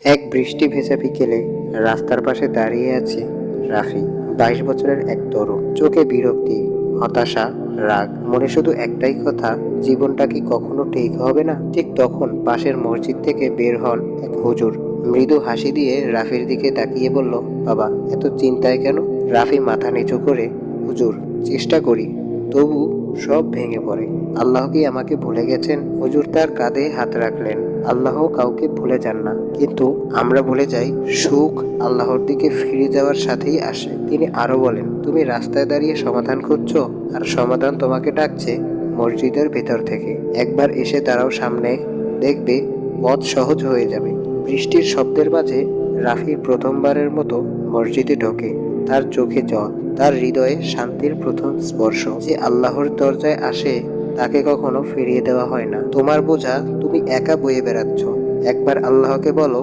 এক বৃষ্টি ভেজা বিকেলে রাস্তার পাশে দাঁড়িয়ে আছে রাফি। 22 বছরের এক তরুণ, চোখে বিরক্তি, হতাশা, রাগ, মনে শুধু একটাই কথা, জীবনটা কি কখনো ঠিক হবে না? ঠিক তখন পাশের মসজিদ থেকে বের হন এক হুজুর। মৃদু হাসি দিয়ে রাফির দিকে তাকিয়ে বলল, বাবা, এত চিন্তায় কেন? রাফি মাথা নিচু করে, হুজুর, চেষ্টা করি, তবু সব ভেঙে পড়ে। আল্লাহ কি আমাকে ভুলে গেছেন? হুজুর তার কাঁধে হাত রাখলেন। আল্লাহ কাউকে ভুলে যান না, কিন্তু আমরা ভুলে যাই সুখ আল্লাহর দিকে ফিরে যাওয়ার সাথেই আসে। তিনি আরো বলেন, তুমি রাস্তায় দাঁড়িয়ে সমাধান খুঁজছো, আর সমাধান তোমাকে ডাকছে মসজিদের ভেতর থেকে। একবার এসে দাঁড়াও সামনে, দেখবে পথ সহজ হয়ে যাবে। বৃষ্টির শব্দের মাঝে রাফি প্রথমবারের মতো মসজিদে ঢোকে। তার চোখে জল, তার হৃদয়ে শান্তির প্রথম স্পর্শ। যে আল্লাহর দরজায় আসে তাকে কখনো ফিরিয়ে দেওয়া হয় না। তোমার বোঝা তুমি একা বয়ে বেড়াচ্ছ। একবার আল্লাহকে বলো,